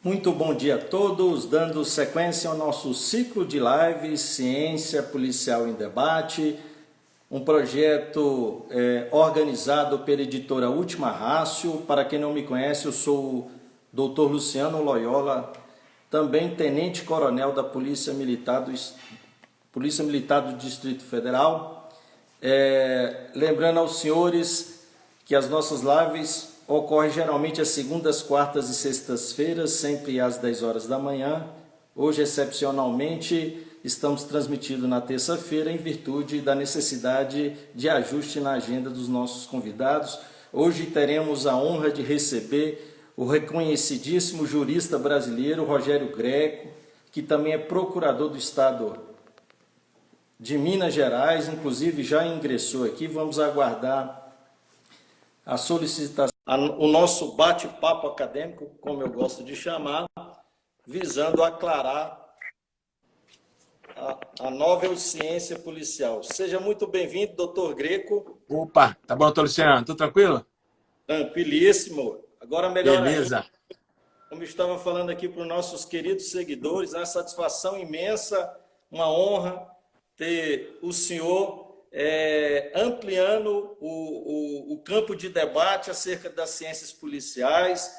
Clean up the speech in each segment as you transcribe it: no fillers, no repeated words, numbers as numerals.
Muito bom dia a todos, dando sequência ao nosso ciclo de lives Ciência Policial em Debate, um projeto organizado pela editora Última Rácio. Para quem não me conhece, eu sou o Dr. Luciano Loyola, também tenente-coronel da Polícia Militar do Distrito Federal. Lembrando aos senhores que as nossas lives ocorrem geralmente às segundas, quartas e sextas-feiras, sempre às 10 horas da manhã. Hoje, excepcionalmente, estamos transmitindo na terça-feira em virtude da necessidade de ajuste na agenda dos nossos convidados. Hoje teremos a honra de receber o reconhecidíssimo jurista brasileiro Rogério Greco, que também é procurador do Estado de Minas Gerais, inclusive já ingressou aqui. Vamos aguardar a solicitação, o nosso bate-papo acadêmico, como eu gosto de chamar, visando aclarar a novel ciência policial. Seja muito bem-vindo, doutor Greco. Opa, tá bom, doutor Luciano? Tudo tranquilo? Tranquilíssimo. Agora melhor Beleza. ainda, como estava falando aqui para os nossos queridos seguidores, é uma satisfação imensa, uma honra ter o senhor ampliando o campo de debate acerca das ciências policiais.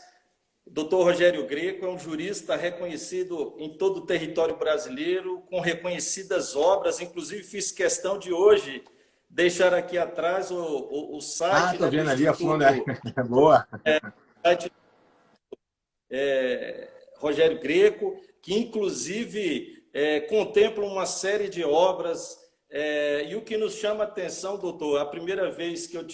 O doutor Rogério Greco é um jurista reconhecido em todo o território brasileiro, com reconhecidas obras. Inclusive, fiz questão de hoje deixar aqui atrás o site. Tô vendo do ali a fundo, Instituto, boa. Site, Rogério Greco, que inclusive contempla uma série de obras. E o que nos chama a atenção, doutor, a primeira vez que eu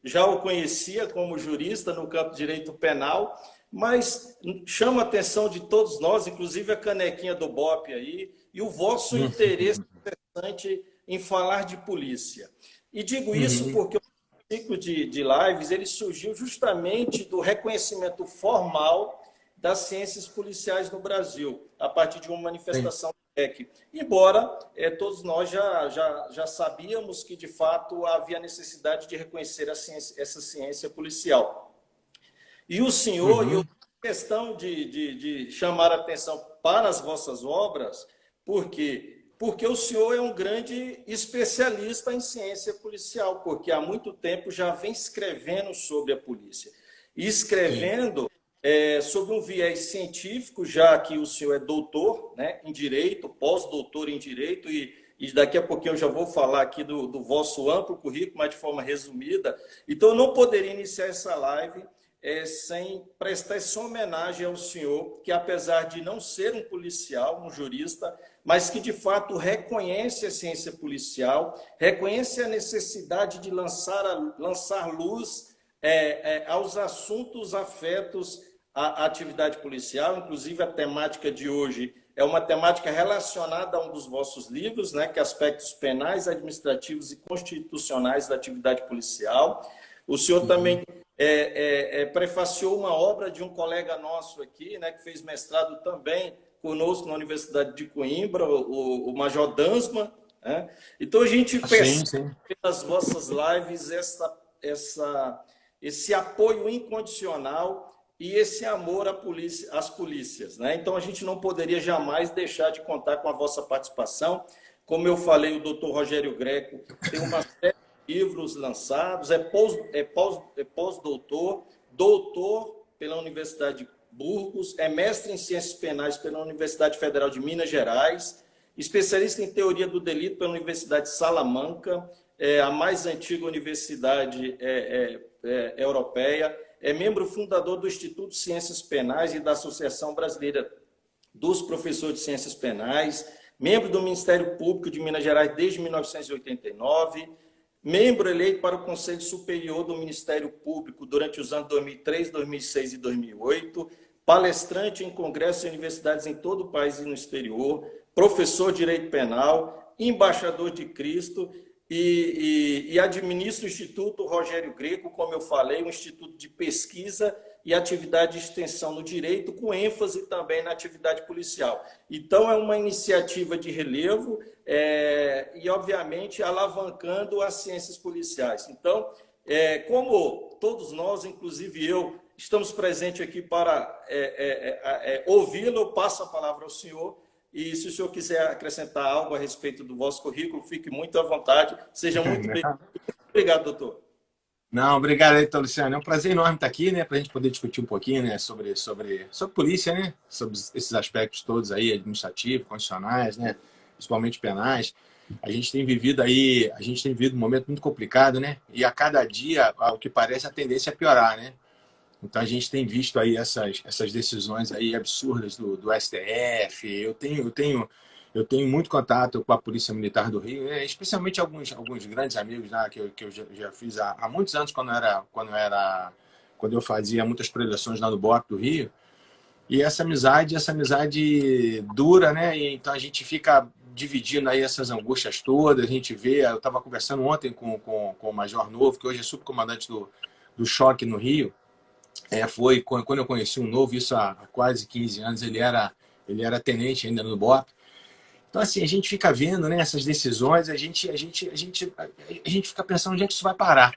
já o conhecia como jurista no campo de direito penal, mas chama a atenção de todos nós, inclusive a canequinha do BOPE aí, e o vosso interesse interessante em falar de polícia. E digo isso porque o ciclo de lives ele surgiu justamente do reconhecimento formal das ciências policiais no Brasil, a partir de uma manifestação do MEC. Embora todos nós já sabíamos que, de fato, havia necessidade de reconhecer essa ciência policial. E o senhor, e eu questão de chamar a atenção para as vossas obras, por quê? Porque o senhor é um grande especialista em ciência policial, porque há muito tempo já vem escrevendo sobre a polícia. E escrevendo sobre um viés científico, já que o senhor é doutor, né, em Direito, pós-doutor em Direito, e daqui a pouquinho eu já vou falar aqui do vosso amplo currículo, mas de forma resumida. Então, eu não poderia iniciar essa live sem prestar essa homenagem ao senhor, que apesar de não ser um policial, um jurista, mas que de fato reconhece a ciência policial, reconhece a necessidade de lançar luz aos assuntos afetos à atividade policial. Inclusive, a temática de hoje é uma temática relacionada a um dos vossos livros, né, que é Aspectos Penais, Administrativos e Constitucionais da Atividade Policial. O senhor também prefaciou uma obra de um colega nosso aqui, né, que fez mestrado também conosco na Universidade de Coimbra, o Major Dansman. Né? Então, a gente percebe pelas vossas lives esse apoio incondicional e esse amor às polícias. Né? Então, a gente não poderia jamais deixar de contar com a vossa participação. Como eu falei, o doutor Rogério Greco tem uma série de livros lançados, é pós-doutor, doutor pela Universidade de Burgos, é mestre em Ciências Penais pela Universidade Federal de Minas Gerais, especialista em Teoria do Delito pela Universidade de Salamanca, a mais antiga universidade europeia, é membro fundador do Instituto de Ciências Penais e da Associação Brasileira dos Professores de Ciências Penais, membro do Ministério Público de Minas Gerais desde 1989, membro eleito para o Conselho Superior do Ministério Público durante os anos 2003, 2006 e 2008, palestrante em congressos e universidades em todo o país e no exterior, professor de Direito Penal, embaixador de Cristo e administra o Instituto Rogério Greco, como eu falei, um instituto de pesquisa e atividade de extensão no direito, com ênfase também na atividade policial. Então, é uma iniciativa de relevo e, obviamente, alavancando as ciências policiais. Então, como todos nós, inclusive eu, estamos presentes aqui para ouvi-lo. Eu passo a palavra ao senhor e, se o senhor quiser acrescentar algo a respeito do vosso currículo, fique muito à vontade. Seja muito bem-vindo. Obrigado, doutor. Não, obrigado aí, doutor Luciano. É um prazer enorme estar aqui, né, para a gente poder discutir um pouquinho, né, sobre polícia, né, sobre esses aspectos todos aí, administrativos, constitucionais, né, principalmente penais. A gente tem vivido um momento muito complicado, né, e a cada dia, ao que parece, a tendência é piorar, né. Então a gente tem visto aí essas decisões aí absurdas do STF. Eu tenho muito contato com a Polícia Militar do Rio, né? Especialmente alguns grandes amigos lá que eu já fiz há muitos anos, quando eu fazia muitas preleções lá no BOP do Rio. E essa amizade dura, né? E então a gente fica dividindo aí essas angústias todas. A gente vê, eu estava conversando ontem com o Major Novo, que hoje é subcomandante do Choque no Rio. Foi quando eu conheci o Novo, isso há quase 15 anos, ele era tenente ainda no BOP. Então, assim, a gente fica vendo, né, essas decisões, a gente fica pensando onde é que isso vai parar,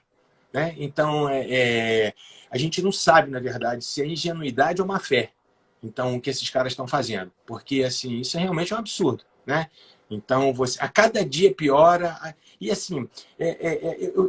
né? Então, a gente não sabe, na verdade, se é ingenuidade ou má fé. Então, o que esses caras estão fazendo. Porque, assim, isso é realmente um absurdo, né? Então, a cada dia piora. E, assim,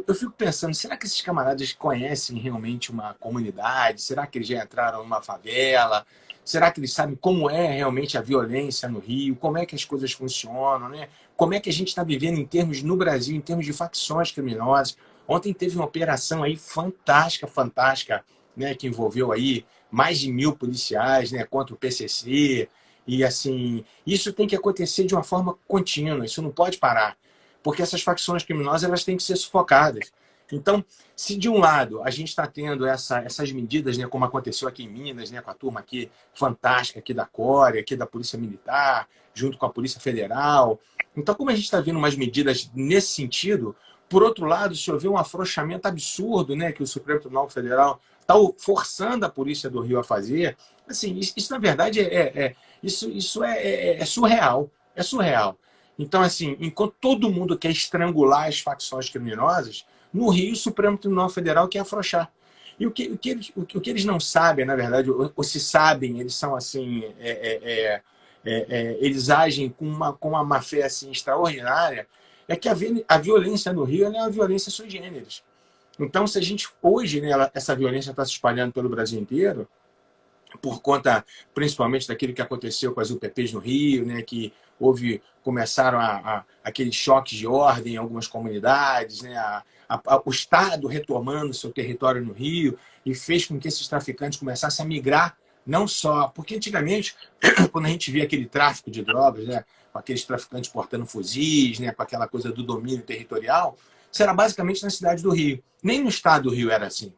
eu fico pensando, será que esses camaradas conhecem realmente uma comunidade? Será que eles já entraram numa favela? Será que eles sabem como é realmente a violência no Rio? Como é que as coisas funcionam, né? Como é que a gente está vivendo no Brasil, em termos de facções criminosas? Ontem teve uma operação aí fantástica, né? Que envolveu aí mais de 1.000 policiais, né? Contra o PCC. E, assim, isso tem que acontecer de uma forma contínua, isso não pode parar. Porque essas facções criminosas, elas têm que ser sufocadas. Então, se de um lado a gente está tendo essas medidas, né, como aconteceu aqui em Minas, né, com a turma aqui fantástica aqui da CORE, aqui da Polícia Militar, junto com a Polícia Federal. Então, como a gente está vendo umas medidas nesse sentido, por outro lado, se houver um afrouxamento absurdo, né, que o Supremo Tribunal Federal está forçando a Polícia do Rio a fazer, assim, isso na verdade isso é surreal. É surreal. Então, assim, enquanto todo mundo quer estrangular as facções criminosas, no Rio, o Supremo Tribunal Federal quer afrouxar. E o que eles não sabem, na verdade, ou se sabem, eles são assim, eles agem com uma má-fé assim, extraordinária, é que a violência no Rio é uma violência sui generis. Então, se a gente hoje, né, essa violência está se espalhando pelo Brasil inteiro, por conta principalmente daquilo que aconteceu com as UPPs no Rio, né, que começaram aqueles choques de ordem em algumas comunidades, né, o Estado retomando seu território no Rio e fez com que esses traficantes começassem a migrar, não só... Porque antigamente, quando a gente via aquele tráfico de drogas, né, com aqueles traficantes portando fuzis, né, com aquela coisa do domínio territorial, isso era basicamente na cidade do Rio. Nem no estado do Rio era assim.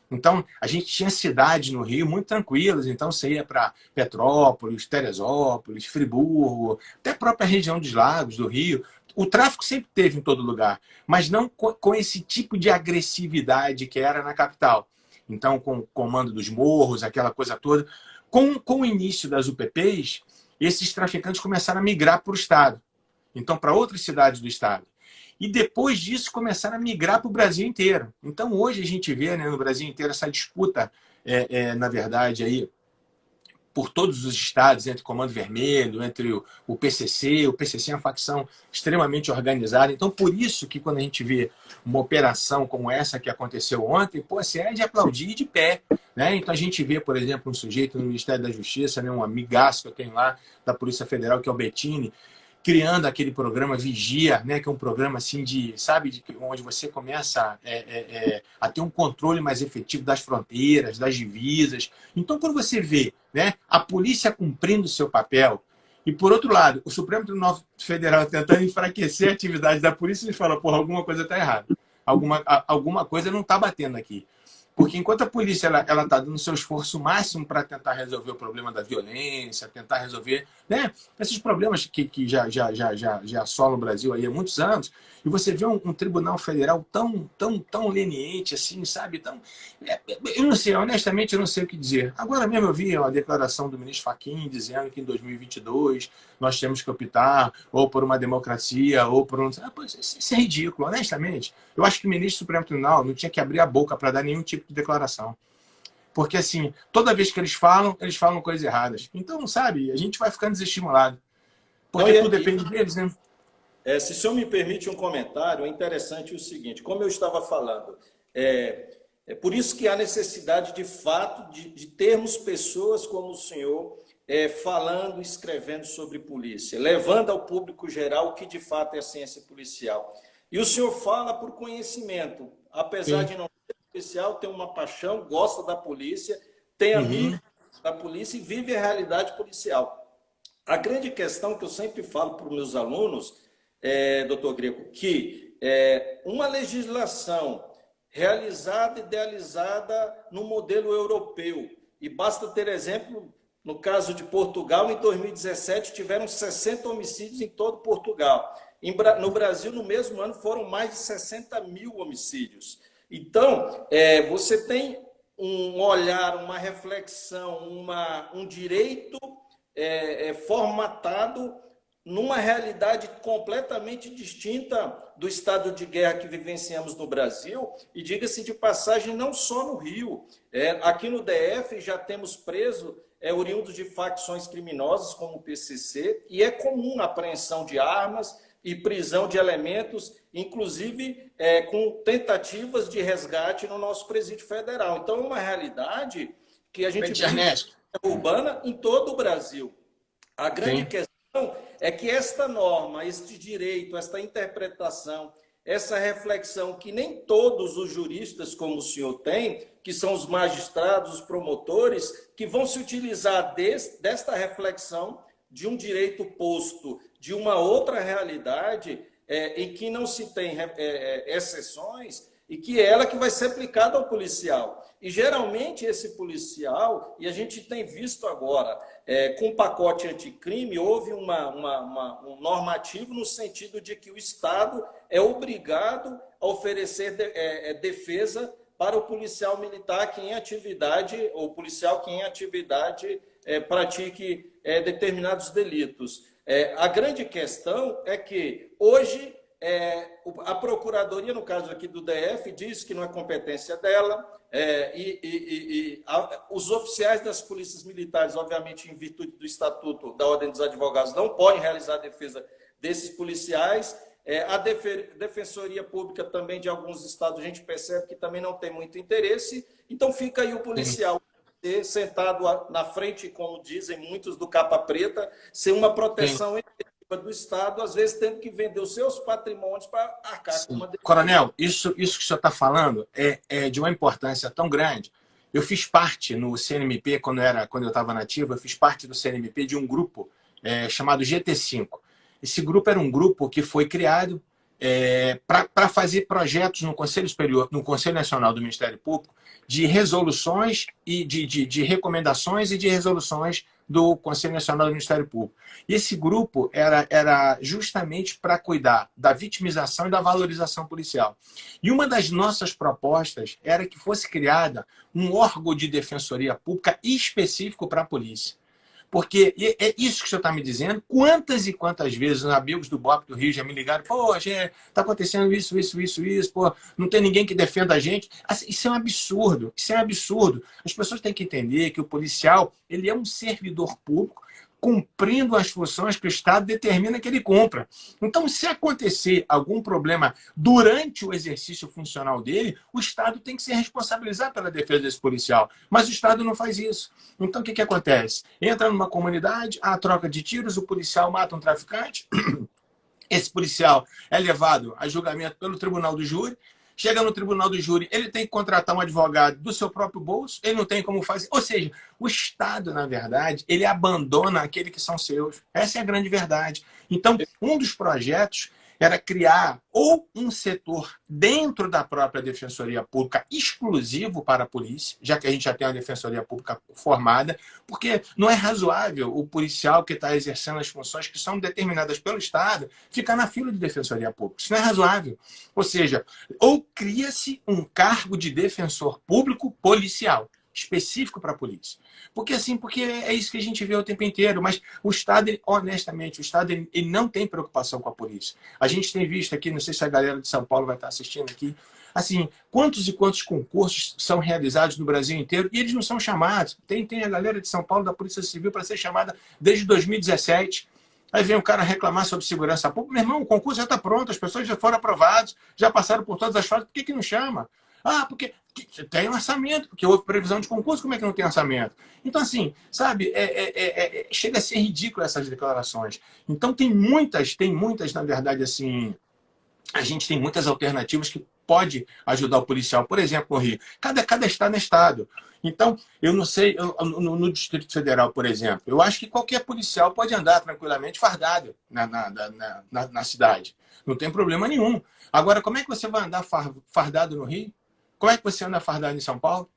Então, a gente tinha cidades no Rio muito tranquilas. Então, você ia para Petrópolis, Teresópolis, Friburgo, até a própria região dos lagos do Rio. O tráfico sempre teve em todo lugar, mas não com esse tipo de agressividade que era na capital. Então, com o comando dos morros, aquela coisa toda. Com o início das UPPs, esses traficantes começaram a migrar para o estado. Então, para outras cidades do estado. E depois disso começaram a migrar para o Brasil inteiro. Então hoje a gente vê, né, no Brasil inteiro essa disputa, na verdade, aí, por todos os estados, entre o Comando Vermelho, entre o PCC. O PCC é uma facção extremamente organizada. Então por isso que quando a gente vê uma operação como essa que aconteceu ontem, pô, assim, é de aplaudir de pé. Né? Então a gente vê, por exemplo, um sujeito no Ministério da Justiça, né, um amigaço que eu tenho lá da Polícia Federal, que é o Bettini, criando aquele programa Vigia, né, que é um programa assim onde você começa a ter um controle mais efetivo das fronteiras, das divisas. Então, quando você vê, né, a polícia cumprindo o seu papel, e por outro lado, o Supremo Tribunal Federal tentando enfraquecer a atividade da polícia, ele fala, porra, alguma coisa está errada. Alguma coisa não está batendo aqui. Porque enquanto a polícia ela está dando seu esforço máximo para tentar resolver o problema da violência, tentar resolver, né, esses problemas que já assolam o Brasil aí há muitos anos, e você vê um tribunal federal tão leniente assim, sabe? Eu não sei, honestamente, eu não sei o que dizer. Agora mesmo eu vi a declaração do ministro Fachin dizendo que em 2022 nós temos que optar ou por uma democracia ou por um... Isso é ridículo, honestamente. Eu acho que o ministro do Supremo Tribunal não tinha que abrir a boca para dar nenhum tipo de declaração. Porque, assim, toda vez que eles falam coisas erradas. Então, sabe, a gente vai ficando desestimulado. Não, Porque tudo depende deles, né? se o senhor me permite um comentário, é interessante o seguinte, como eu estava falando, é por isso que há necessidade, de fato, de termos pessoas como o senhor falando, escrevendo sobre polícia, levando ao público geral o que de fato é a ciência policial. E o senhor fala por conhecimento, apesar Sim. de não ser policial, tem uma paixão, gosta da polícia, tem Uhum. amigos da polícia e vive a realidade policial. A grande questão que eu sempre falo para os meus alunos, doutor Greco, que uma legislação realizada, idealizada no modelo europeu, e basta ter exemplo, no caso de Portugal, em 2017 tiveram 60 homicídios em todo Portugal. No Brasil, no mesmo ano, foram mais de 60 mil homicídios. Então, você tem um olhar, uma reflexão, um direito formatado numa realidade completamente distinta do estado de guerra que vivenciamos no Brasil, e diga-se de passagem, não só no Rio. Aqui no DF já temos preso oriundos de facções criminosas como o PCC, e é comum a apreensão de armas e prisão de elementos, inclusive com tentativas de resgate no nosso presídio federal. Então é uma realidade que a gente vive urbana em todo o Brasil. A grande questão é que esta norma, este direito, esta interpretação, essa reflexão que nem todos os juristas como o senhor tem, que são os magistrados, os promotores, que vão se utilizar desta reflexão de um direito posto de uma outra realidade em que não se tem exceções e que é ela que vai ser aplicada ao policial. E geralmente esse policial, e a gente tem visto agora, com o pacote anticrime, houve um normativo no sentido de que o Estado é obrigado a oferecer defesa para o policial militar que em atividade, ou policial que em atividade pratique determinados delitos. A grande questão é que hoje a Procuradoria, no caso aqui do DF, diz que não é competência dela, os oficiais das polícias militares, obviamente, em virtude do Estatuto da Ordem dos Advogados, não podem realizar a defesa desses policiais. A Defensoria Pública também de alguns estados, a gente percebe que também não tem muito interesse. Então fica aí o policial sentado na frente, como dizem muitos do capa preta, sem uma proteção do Estado, às vezes tendo que vender os seus patrimônios para arcar com uma defesa. Coronel, isso que o senhor está falando é de uma importância tão grande. Eu fiz parte no CNMP, quando eu estava nativo, eu fiz parte do CNMP de um grupo chamado GT5. Esse grupo era um grupo que foi criado para fazer projetos no Conselho Superior, no Conselho Nacional do Ministério Público, de resoluções e de recomendações e de resoluções do Conselho Nacional do Ministério Público. E esse grupo era justamente para cuidar da vitimização e da valorização policial. E uma das nossas propostas era que fosse criada um órgão de defensoria pública específico para a polícia. Porque é isso que o senhor está me dizendo. Quantas e quantas vezes os amigos do BOP do Rio já me ligaram, pô, está acontecendo isso, pô, não tem ninguém que defenda a gente. Assim, isso é um absurdo, isso é um absurdo. As pessoas têm que entender que o policial ele é um servidor público cumprindo as funções que o Estado determina que ele cumpra. Então, se acontecer algum problema durante o exercício funcional dele, o Estado tem que se responsabilizar pela defesa desse policial. Mas o Estado não faz isso. Então, o que acontece? Entra numa comunidade, há troca de tiros, o policial mata um traficante, esse policial é levado a julgamento pelo tribunal do júri. Chega no tribunal do júri, ele tem que contratar um advogado do seu próprio bolso, ele não tem como fazer. Ou seja, o Estado, na verdade, ele abandona aqueles que são seus. Essa é a grande verdade. Então, um dos projetos era criar ou um setor dentro da própria Defensoria Pública exclusivo para a polícia, já que a gente já tem uma Defensoria Pública formada, porque não é razoável o policial que está exercendo as funções que são determinadas pelo Estado ficar na fila de Defensoria Pública. Isso não é razoável. Ou seja, ou cria-se um cargo de defensor público policial, específico para a polícia. Porque é isso que a gente vê o tempo inteiro, mas o Estado, honestamente, o Estado ele não tem preocupação com a polícia. A gente tem visto aqui, não sei se a galera de São Paulo vai estar assistindo aqui, Assim, quantos e quantos concursos são realizados no Brasil inteiro e eles não são chamados. Tem a galera de São Paulo da Polícia Civil para ser chamada desde 2017. Aí vem o cara reclamar sobre segurança pública. Meu irmão, o concurso já está pronto, as pessoas já foram aprovadas, já passaram por todas as fases, por que não chama? Ah, porque tem um orçamento, porque houve previsão de concurso, como é que não tem orçamento? Então, assim, sabe, chega a ser ridículo essas declarações. Então, tem muitas, na verdade, assim, a gente tem muitas alternativas que pode ajudar o policial. Por exemplo, no Rio, cada estado é estado. Então, eu não sei, no Distrito Federal, por exemplo, eu acho que qualquer policial pode andar tranquilamente fardado na cidade. Não tem problema nenhum. Agora, como é que você vai andar fardado no Rio? Como é que você anda fardado em São Paulo?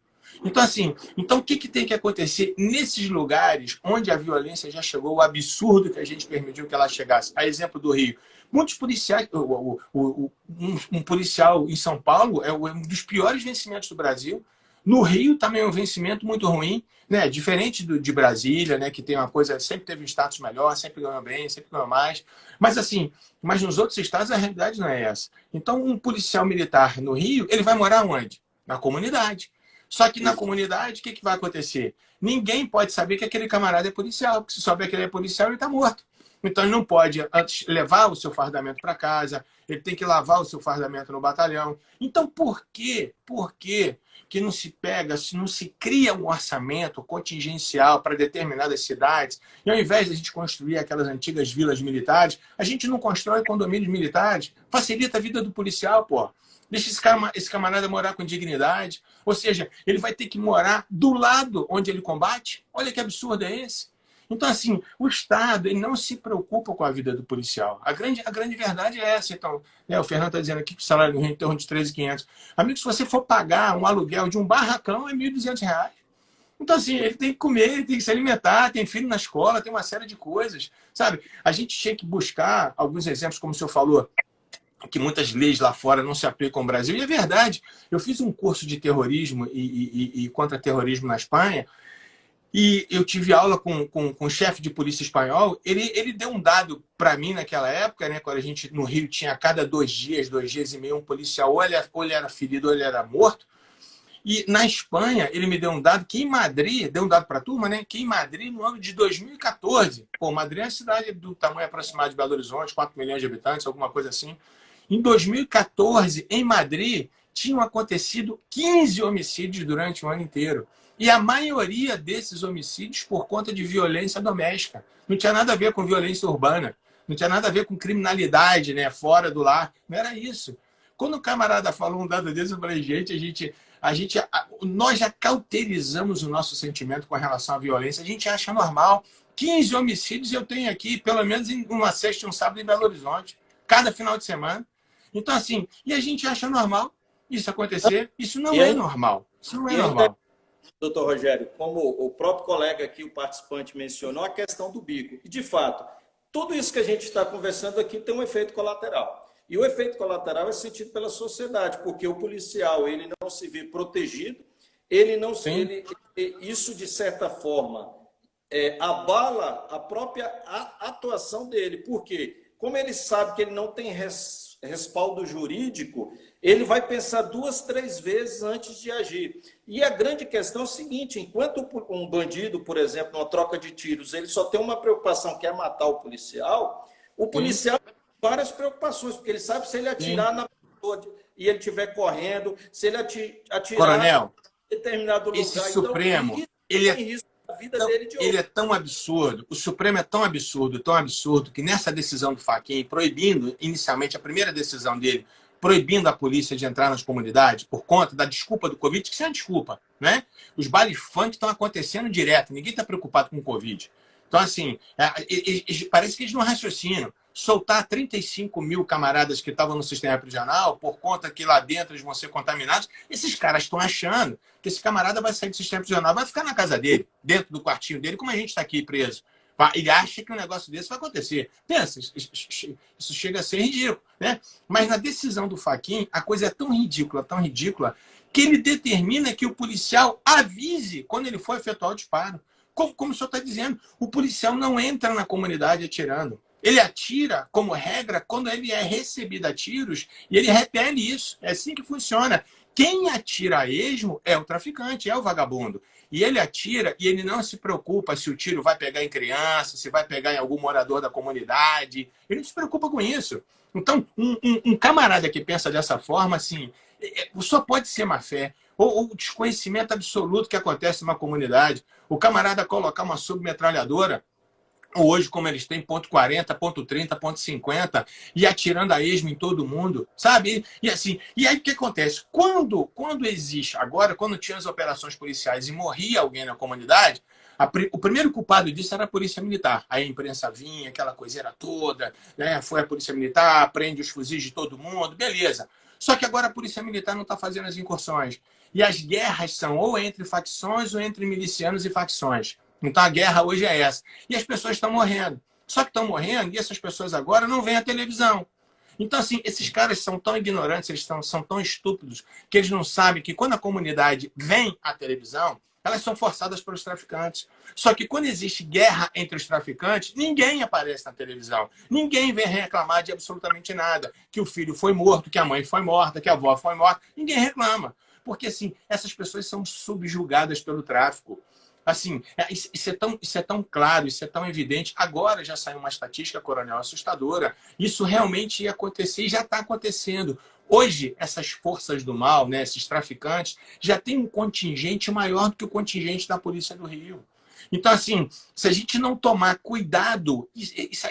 Então, assim, o que tem que acontecer nesses lugares onde a violência já chegou, o absurdo que a gente permitiu que ela chegasse? A exemplo do Rio. Muitos policiais, um policial em São Paulo é um dos piores vencimentos do Brasil. No Rio também é um vencimento muito ruim, né? Diferente de Brasília, né? Que tem uma coisa, sempre teve um status melhor, sempre ganhou bem, sempre ganhou mais. Mas assim, mas nos outros estados a realidade não é essa. Então, um policial militar no Rio, ele vai morar onde? Na comunidade. Só que na comunidade, o que vai acontecer? Ninguém pode saber que aquele camarada é policial, porque se souber que ele é policial, ele está morto. Então, ele não pode antes levar o seu fardamento para casa, ele tem que lavar o seu fardamento no batalhão. Então, por quê? Por quê que não se pega, se não se cria um orçamento contingencial para determinadas cidades, e ao invés de a gente construir aquelas antigas vilas militares, a gente não constrói condomínios militares? Facilita a vida do policial, pô. Deixa esse camarada morar com dignidade. Ou seja, ele vai ter que morar do lado onde ele combate? Olha que absurdo é esse. Então, assim, o Estado ele não se preocupa com a vida do policial. A grande verdade é essa. Então, né, o Fernando está dizendo aqui que o salário no Rio é em torno de 13.500. Amigo, se você for pagar um aluguel de um barracão, é R$ 1.200. Então, assim, ele tem que comer, ele tem que se alimentar, tem filho na escola, tem uma série de coisas. Sabe? A gente tinha que buscar alguns exemplos, como o senhor falou, que muitas leis lá fora não se aplicam ao Brasil. E é verdade. Eu fiz um curso de terrorismo e contra-terrorismo na Espanha, e eu tive aula com o chefe de polícia espanhol. Ele deu um dado para mim naquela época, né, quando a gente no Rio tinha a cada 2 dias e meio, um policial ou ele era ferido ou ele era morto. E na Espanha, ele me deu um dado que em Madrid, deu um dado para a turma, né, que em Madrid, no ano de 2014, pô, Madrid é uma cidade do tamanho aproximado de Belo Horizonte, 4 milhões de habitantes, alguma coisa assim. Em 2014, em Madrid, tinham acontecido 15 homicídios durante o ano inteiro. E a maioria desses homicídios por conta de violência doméstica. Não tinha nada a ver com violência urbana. Não tinha nada a ver com criminalidade, né, fora do lar. Não era isso. Quando o camarada falou um dado desse, eu falei, nós já cauterizamos o nosso sentimento com relação à violência. A gente acha normal. 15 homicídios eu tenho aqui, pelo menos em uma sexta e um sábado em Belo Horizonte. Cada final de semana. Então, assim, e a gente acha normal isso acontecer. Isso não é normal. Isso não é normal. Doutor Rogério, como o próprio colega aqui, o participante, mencionou, a questão do bico. E, de fato, tudo isso que a gente está conversando aqui tem um efeito colateral. E o efeito colateral é sentido pela sociedade, porque o policial ele não se vê protegido, isso, de certa forma, abala a própria atuação dele. Por quê? Como ele sabe que ele não tem respaldo jurídico, ele vai pensar 2, 3 vezes antes de agir. E a grande questão é o seguinte, enquanto um bandido, por exemplo, numa troca de tiros, ele só tem uma preocupação, que é matar o policial tem várias preocupações, porque ele sabe se ele atirar na pessoa e ele estiver correndo, se ele atirar Coronel, em determinado lugar. Esse Supremo, ele é tão absurdo, o Supremo é tão absurdo, que nessa decisão do Fachin, proibindo, inicialmente, a primeira decisão dele, proibindo a polícia de entrar nas comunidades por conta da desculpa do Covid, que isso é uma desculpa, né? Os bailes funk estão acontecendo direto, ninguém está preocupado com o Covid. Então, assim, parece que eles não raciocinam. Soltar 35 mil camaradas que estavam no sistema prisional por conta que lá dentro eles vão ser contaminados, esses caras estão achando que esse camarada vai sair do sistema prisional, vai ficar na casa dele, dentro do quartinho dele, como a gente está aqui preso. Ele acha que um negócio desse vai acontecer. Pensa, isso chega a ser ridículo, né? Mas na decisão do Fachin, a coisa é tão ridícula, que ele determina que o policial avise quando ele for efetuar o disparo. Como o senhor está dizendo, o policial não entra na comunidade atirando. Ele atira, como regra, quando ele é recebido a tiros e ele repele isso. É assim que funciona. Quem atira a esmo é o traficante, é o vagabundo. E ele atira e ele não se preocupa se o tiro vai pegar em criança, se vai pegar em algum morador da comunidade. Ele não se preocupa com isso. Então, um camarada que pensa dessa forma, assim, só pode ser má fé. Ou o desconhecimento absoluto que acontece numa comunidade. O camarada colocar uma submetralhadora, hoje, como eles têm, ponto .40, ponto .30, ponto .50, e atirando a esmo em todo mundo, sabe? E assim, e aí o que acontece? Quando existe, agora, quando tinha as operações policiais e morria alguém na comunidade, o primeiro culpado disso era a polícia militar. Aí a imprensa vinha, aquela coiseira toda, né? Foi a polícia militar, prende os fuzis de todo mundo, beleza. Só que agora a polícia militar não está fazendo as incursões. E as guerras são ou entre facções ou entre milicianos e facções. Então a guerra hoje é essa. E as pessoas estão morrendo. Só que estão morrendo e essas pessoas agora não veem a televisão. Então, assim, esses caras são tão ignorantes, eles são tão estúpidos, que eles não sabem que quando a comunidade vem à televisão, elas são forçadas pelos traficantes. Só que quando existe guerra entre os traficantes, ninguém aparece na televisão. Ninguém vem reclamar de absolutamente nada. Que o filho foi morto, que a mãe foi morta, que a avó foi morta. Ninguém reclama. Porque, assim, essas pessoas são subjugadas pelo tráfico. Assim, isso é tão claro, isso é tão evidente. Agora já saiu uma estatística, coronel, assustadora. Isso realmente ia acontecer e já está acontecendo. Hoje, essas forças do mal, né, esses traficantes, já tem um contingente maior do que o contingente da Polícia do Rio. Então, assim, se a gente não tomar cuidado, isso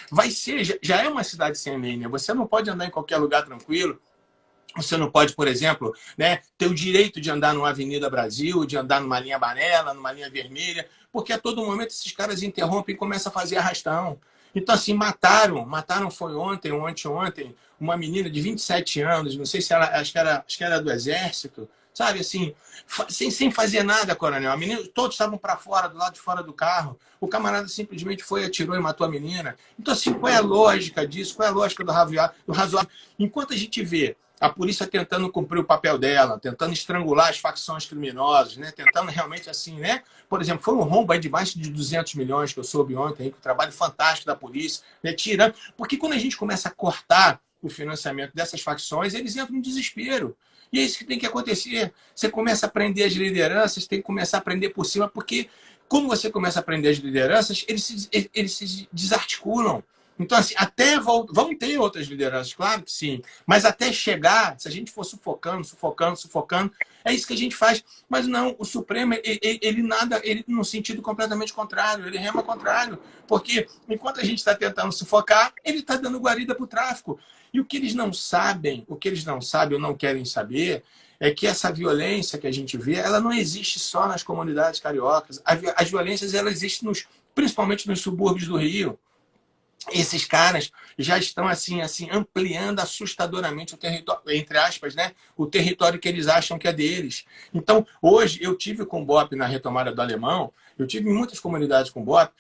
vai ser, já é uma cidade sem lei, né? Você não pode andar em qualquer lugar tranquilo. Você não pode, por exemplo, né, ter o direito de andar numa Avenida Brasil, de andar numa linha amarela, numa linha vermelha, porque a todo momento esses caras interrompem e começam a fazer arrastão. Então, assim, mataram foi ontem ou anteontem, uma menina de 27 anos, não sei se ela, acho que era do Exército, sabe, assim, sem fazer nada, coronel. A menina, todos estavam para fora, do lado de fora do carro. O camarada simplesmente foi, atirou e matou a menina. Então, assim, qual é a lógica disso? Qual é a lógica do razoável? Enquanto a gente vê a polícia tentando cumprir o papel dela, tentando estrangular as facções criminosas, né? Tentando realmente assim, né? Por exemplo, foi um rombo aí de mais de 200 milhões que eu soube ontem, aí, com o trabalho fantástico da polícia, né? Tirando. Porque quando a gente começa a cortar o financiamento dessas facções, eles entram em desespero. E é isso que tem que acontecer. Você começa a prender as lideranças, tem que começar a prender por cima, porque quando você começa a prender as lideranças, eles se desarticulam. Então, assim, até vão ter outras lideranças, claro que sim. Mas até chegar, se a gente for sufocando, é isso que a gente faz. Mas não, o Supremo, ele nada, ele no sentido completamente contrário, ele rema contrário. Porque enquanto a gente está tentando sufocar, ele está dando guarida para o tráfico. E o que eles não sabem ou não querem saber, é que essa violência que a gente vê, ela não existe só nas comunidades cariocas. As violências, elas existem principalmente nos subúrbios do Rio. Esses caras já estão assim ampliando assustadoramente o território, entre aspas, né? O território que eles acham que é deles. Então, hoje eu tive com o BOP na retomada do Alemão, eu tive em muitas comunidades com o BOP,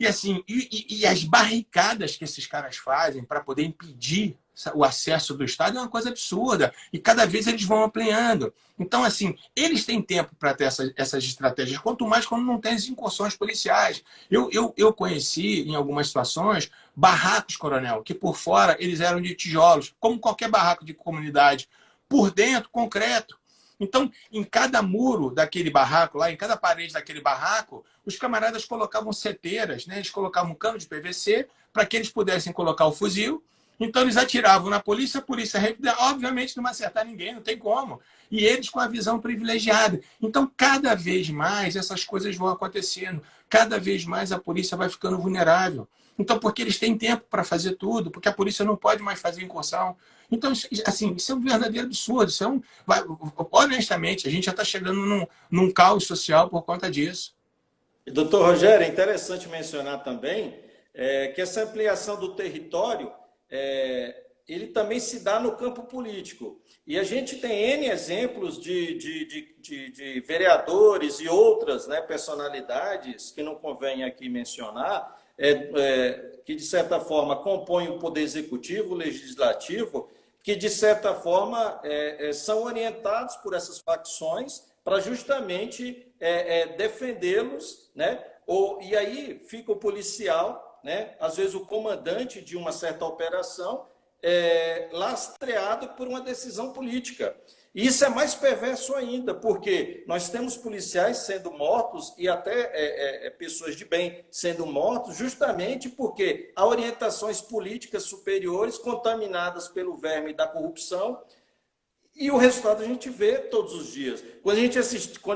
e assim, e as barricadas que esses caras fazem para poder impedir o acesso do Estado é uma coisa absurda. E cada vez eles vão ampliando. Então, assim, eles têm tempo para ter essas estratégias, quanto mais quando não tem as incursões policiais. Eu conheci, em algumas situações, barracos, coronel, que por fora eles eram de tijolos, como qualquer barraco de comunidade. Por dentro, concreto. Então, em cada muro daquele barraco, lá em cada parede daquele barraco, os camaradas colocavam seteiras, né? Eles colocavam um cano de PVC para que eles pudessem colocar o fuzil. Então, eles atiravam na polícia, a polícia, obviamente, não vai acertar ninguém, não tem como. E eles com a visão privilegiada. Então, cada vez mais essas coisas vão acontecendo. Cada vez mais a polícia vai ficando vulnerável. Então, porque eles têm tempo para fazer tudo, porque a polícia não pode mais fazer incursão. Então, assim, isso é um verdadeiro absurdo. Honestamente, a gente já está chegando num caos social por conta disso. E, doutor Rogério, é interessante mencionar também que essa ampliação do território ele também se dá no campo político. E a gente tem N exemplos de vereadores e outras, né, personalidades, que não convém aqui mencionar, que, de certa forma, compõem o poder executivo, o legislativo, que, de certa forma, são orientados por essas facções para justamente defendê-los, né? E aí fica o policial, né? Às vezes o comandante de uma certa operação lastreado por uma decisão política. E isso é mais perverso ainda, porque nós temos policiais sendo mortos e até pessoas de bem sendo mortos, justamente porque há orientações políticas superiores contaminadas pelo verme da corrupção, e o resultado a gente vê todos os dias. Quando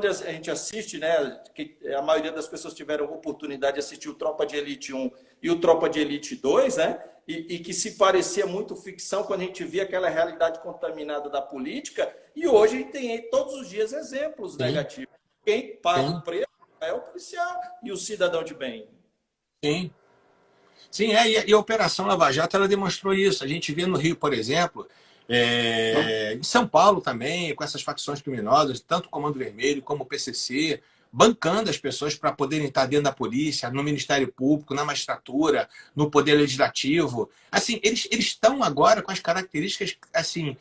a gente assiste, né, que a maioria das pessoas tiveram a oportunidade de assistir o Tropa de Elite 1 e o Tropa de Elite 2, né, e que se parecia muito ficção quando a gente via aquela realidade contaminada da política, e hoje a gente tem todos os dias exemplos negativos. Quem paga o preço é o policial e o cidadão de bem. Sim. Sim, e a Operação Lava Jato ela demonstrou isso. A gente vê no Rio, por exemplo, em São Paulo também, com essas facções criminosas, tanto o Comando Vermelho como o PCC, bancando as pessoas para poderem estar dentro da polícia, no Ministério Público, na magistratura, no Poder Legislativo. Assim, eles estão agora com as características assim,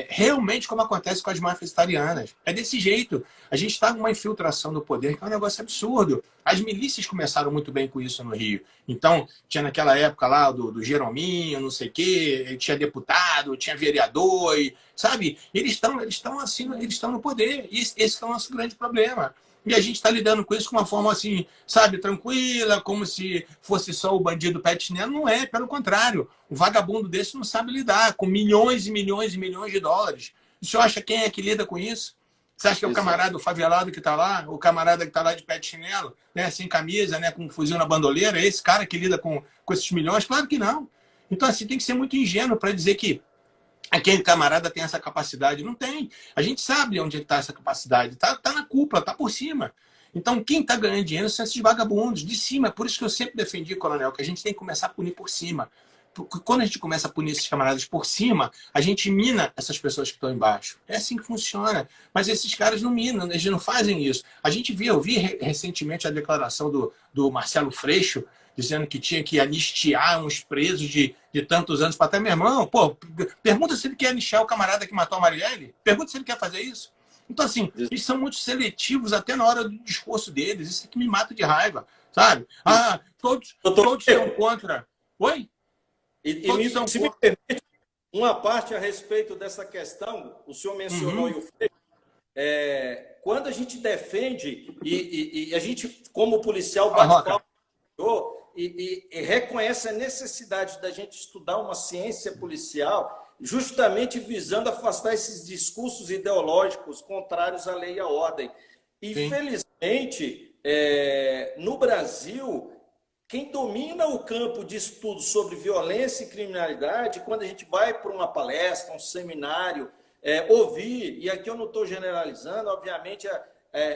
realmente como acontece com as máfias italianas. É desse jeito. A gente está com uma infiltração do poder que é um negócio absurdo. As milícias começaram muito bem com isso no Rio. Então, tinha naquela época lá do Jerominho, não sei o quê, tinha deputado, tinha vereador, sabe? Eles estão assim, eles estão no poder. E esse é o nosso grande problema. E a gente está lidando com isso com uma forma assim, sabe, tranquila, como se fosse só o bandido pé de chinelo. Não é, pelo contrário. Um vagabundo desse não sabe lidar com milhões e milhões e milhões de dólares. O senhor acha quem é que lida com isso? Você acha que é o camarada, o favelado que está lá, o camarada que está lá de pé de chinelo, né, sem camisa, né, com um fuzil na bandoleira, é esse cara que lida com esses milhões? Claro que não. Então, assim, tem que ser muito ingênuo para dizer que aquele camarada tem essa capacidade. Não tem. A gente sabe onde está essa capacidade. Está na cúpula, está por cima. Então, quem está ganhando dinheiro são esses vagabundos, de cima. Por isso que eu sempre defendi, coronel, que a gente tem que começar a punir por cima. Porque quando a gente começa a punir esses camaradas por cima, a gente mina essas pessoas que estão embaixo. É assim que funciona. Mas esses caras não minam, eles não fazem isso. Eu vi recentemente a declaração do Marcelo Freixo, dizendo que tinha que anistiar uns presos de tantos anos para trás. Meu irmão, pô, pergunta se ele quer anistiar o camarada que matou a Marielle. Pergunta se ele quer fazer isso. Então, assim, eles são muito seletivos até na hora do discurso deles. Isso é que me mata de raiva, sabe? Ah, todos são contra. Oi? Se me permite, uma parte a respeito dessa questão, o senhor mencionou o Freixo, quando a gente defende e a gente, como policial, bate palma e reconhece a necessidade da gente estudar uma ciência policial, justamente visando afastar esses discursos ideológicos contrários à lei e à ordem. Infelizmente, no Brasil, quem domina o campo de estudo sobre violência e criminalidade, quando a gente vai para uma palestra, um seminário, ouvir, e aqui eu não estou generalizando, obviamente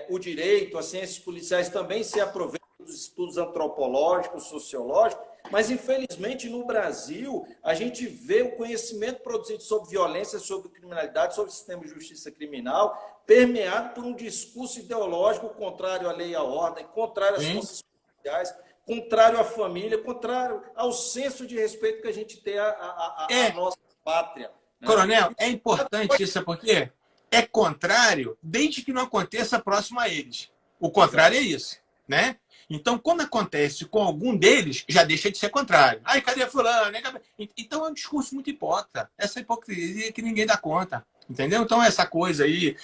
o direito, as ciências policiais também se aproveitam dos estudos antropológicos, sociológicos, mas infelizmente no Brasil a gente vê o conhecimento produzido sobre violência, sobre criminalidade, sobre o sistema de justiça criminal, permeado por um discurso ideológico contrário à lei e à ordem, contrário às forças policiais, contrário à família, contrário ao senso de respeito que a gente tem à nossa pátria. Né? Coronel, é importante isso, porque é contrário desde que não aconteça próximo a eles. O contrário é isso, né? Então, quando acontece com algum deles, já deixa de ser contrário. Ai, cadê fulano? Então, é um discurso muito hipócrita. Essa hipocrisia que ninguém dá conta. Entendeu? Então, essa coisa aí,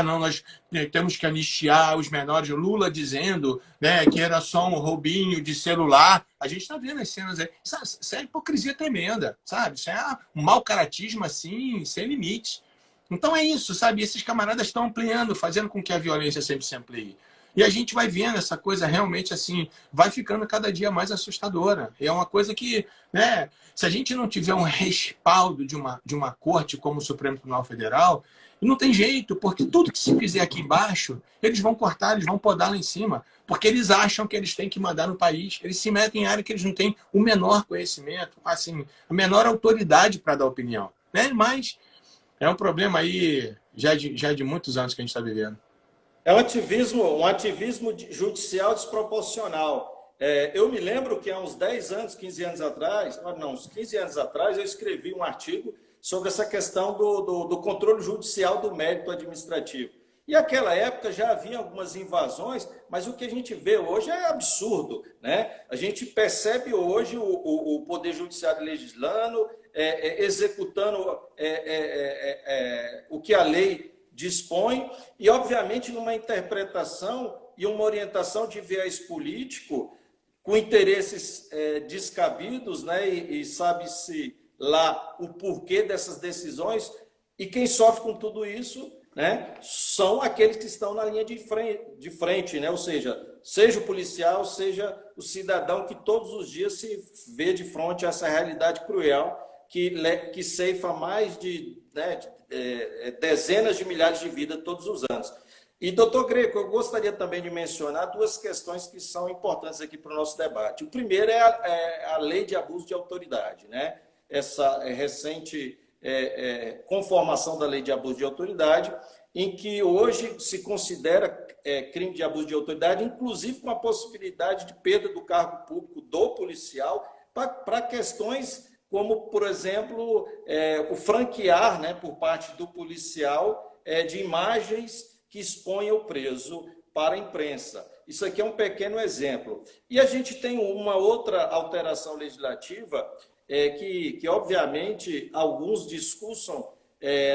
não, nós temos que anistiar os menores. Lula dizendo, né, que era só um roubinho de celular. A gente está vendo as cenas aí. Isso é hipocrisia tremenda, sabe? Isso é um mau caratismo, assim, sem limites. Então, é isso, sabe? Esses camaradas estão ampliando, fazendo com que a violência sempre se amplie. E a gente vai vendo essa coisa realmente assim, vai ficando cada dia mais assustadora. É uma coisa que, né, se a gente não tiver um respaldo de uma corte como o Supremo Tribunal Federal, não tem jeito, porque tudo que se fizer aqui embaixo, eles vão cortar, eles vão podar lá em cima, porque eles acham que eles têm que mandar no país. Eles se metem em área que eles não têm o menor conhecimento, assim, a menor autoridade para dar opinião. Né? Mas é um problema aí já de muitos anos que a gente está vivendo. É um ativismo judicial desproporcional. Eu me lembro que há uns 10 anos, 15 anos atrás, uns 15 anos atrás, eu escrevi um artigo sobre essa questão do controle judicial do mérito administrativo. E naquela época já havia algumas invasões, mas o que a gente vê hoje é absurdo, né? A gente percebe hoje o Poder Judiciário legislando, executando o que a lei dispõe, e, obviamente, numa interpretação e uma orientação de viés político, com interesses descabidos, né? E sabe-se lá o porquê dessas decisões, e quem sofre com tudo isso, né, são aqueles que estão na linha de frente, né? Ou seja o policial, seja o cidadão que todos os dias se vê de frente a essa realidade cruel que ceifa mais de, né, dezenas de milhares de vidas todos os anos. E, doutor Greco, eu gostaria também de mencionar duas questões que são importantes aqui para o nosso debate. O primeiro é a lei de abuso de autoridade, né? Essa recente conformação da lei de abuso de autoridade, em que hoje se considera crime de abuso de autoridade, inclusive com a possibilidade de perda do cargo público do policial para questões como, por exemplo, o franquear, né, por parte do policial de imagens que expõem o preso para a imprensa. Isso aqui é um pequeno exemplo. E a gente tem uma outra alteração legislativa que obviamente, alguns discussam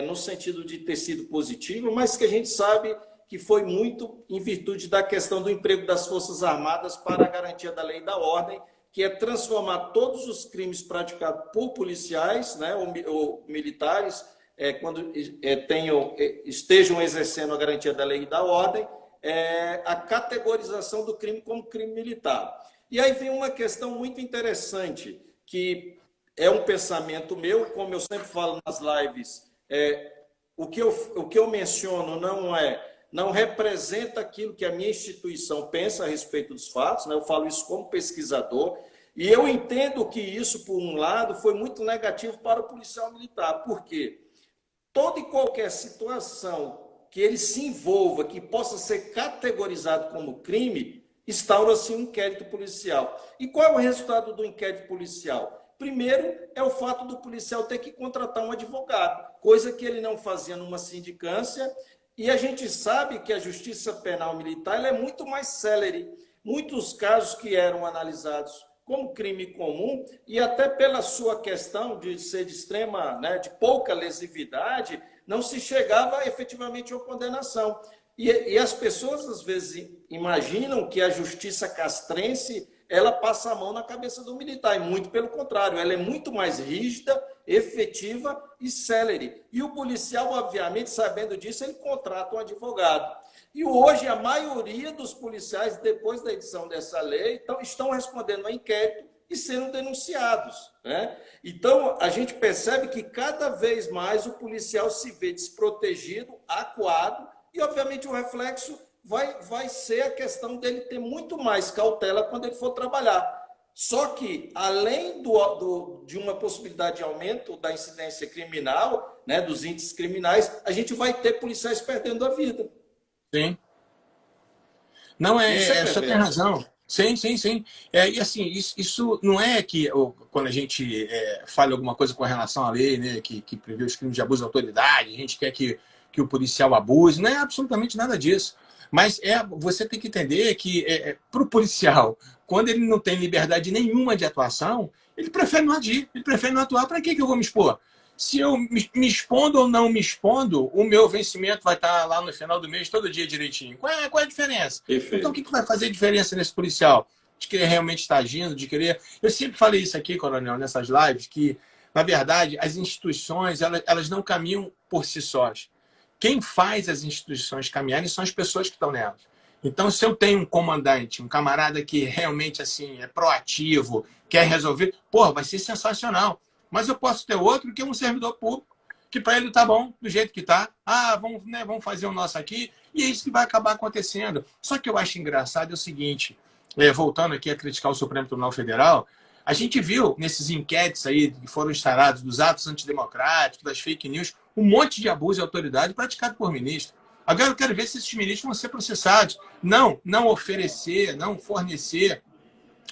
no sentido de ter sido positivo, mas que a gente sabe que foi muito em virtude da questão do emprego das Forças Armadas para a garantia da lei e da ordem, que é transformar todos os crimes praticados por policiais, né, ou militares, quando estejam exercendo a garantia da lei e da ordem, a categorização do crime como crime militar. E aí vem uma questão muito interessante, que é um pensamento meu, como eu sempre falo nas lives, o que eu menciono não representa aquilo que a minha instituição pensa a respeito dos fatos, né? Eu falo isso como pesquisador, e eu entendo que isso, por um lado, foi muito negativo para o policial militar, porque toda e qualquer situação que ele se envolva, que possa ser categorizado como crime, instaura-se um inquérito policial. E qual é o resultado do inquérito policial? Primeiro, é o fato do policial ter que contratar um advogado, coisa que ele não fazia numa sindicância, e a gente sabe que a justiça penal militar ela é muito mais célere. Muitos casos que eram analisados como crime comum, e até pela sua questão de ser de extrema, né, de pouca lesividade, não se chegava efetivamente a uma condenação. E as pessoas, às vezes, imaginam que a justiça castrense ela passa a mão na cabeça do militar, e muito pelo contrário, ela é muito mais rígida, efetiva e célere. E o policial, obviamente, sabendo disso, ele contrata um advogado. E hoje a maioria dos policiais, depois da edição dessa lei, estão respondendo a inquérito e sendo denunciados, né? Então, a gente percebe que cada vez mais o policial se vê desprotegido, acuado, e, obviamente, o reflexo vai ser a questão dele ter muito mais cautela quando ele for trabalhar. Só que, além de uma possibilidade de aumento da incidência criminal, né, dos índices criminais, a gente vai ter policiais perdendo a vida. Sim. Não, você tem razão. Sim, sim, sim. E assim, isso não é que quando a gente fala alguma coisa com relação à lei, né, que prevê os crimes de abuso de autoridade, a gente quer que o policial abuse, não é absolutamente nada disso. Mas você tem que entender que para o policial, quando ele não tem liberdade nenhuma de atuação, ele prefere não agir, ele prefere não atuar. Para que eu vou me expor? Se eu me expondo ou não me expondo, o meu vencimento vai estar lá no final do mês, todo dia direitinho. Qual é a diferença? Perfeito. Então, o que vai fazer diferença nesse policial? De querer realmente estar agindo, de querer... Eu sempre falei isso aqui, Coronel, nessas lives, que, na verdade, as instituições, elas não caminham por si sós. Quem faz as instituições caminharem são as pessoas que estão nelas. Então, se eu tenho um comandante, um camarada que realmente assim é proativo, quer resolver, vai ser sensacional. Mas eu posso ter outro que é um servidor público, que para ele tá bom, do jeito que tá. Vamos fazer o nosso aqui, e é isso que vai acabar acontecendo. Só que eu acho engraçado é o seguinte, voltando aqui a criticar o Supremo Tribunal Federal, a gente viu nesses inquéritos aí que foram instalados dos atos antidemocráticos, das fake news, um monte de abuso de autoridade praticado por ministro. Agora eu quero ver se esses ministros vão ser processados. Não oferecer, não fornecer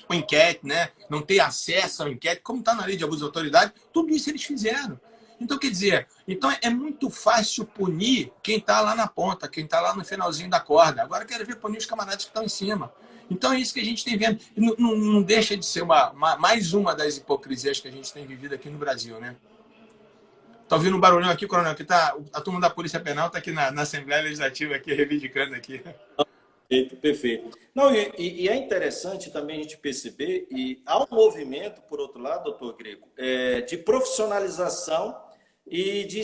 o inquérito, né? Não ter acesso ao inquérito, como está na lei de abuso de autoridade, tudo isso eles fizeram. Então, quer dizer, então é muito fácil punir quem está lá na ponta, quem está lá no finalzinho da corda. Agora quero ver punir os camaradas que estão em cima. Então é isso que a gente tem vendo. E não deixa de ser mais uma das hipocrisias que a gente tem vivido aqui no Brasil, né? Tá ouvindo um barulhão aqui, Coronel? Que tá, a turma da Polícia Penal está aqui na Assembleia Legislativa, aqui, reivindicando aqui. Perfeito, perfeito. Não, e é interessante também a gente perceber, e há um movimento, por outro lado, doutor Greco, de profissionalização e de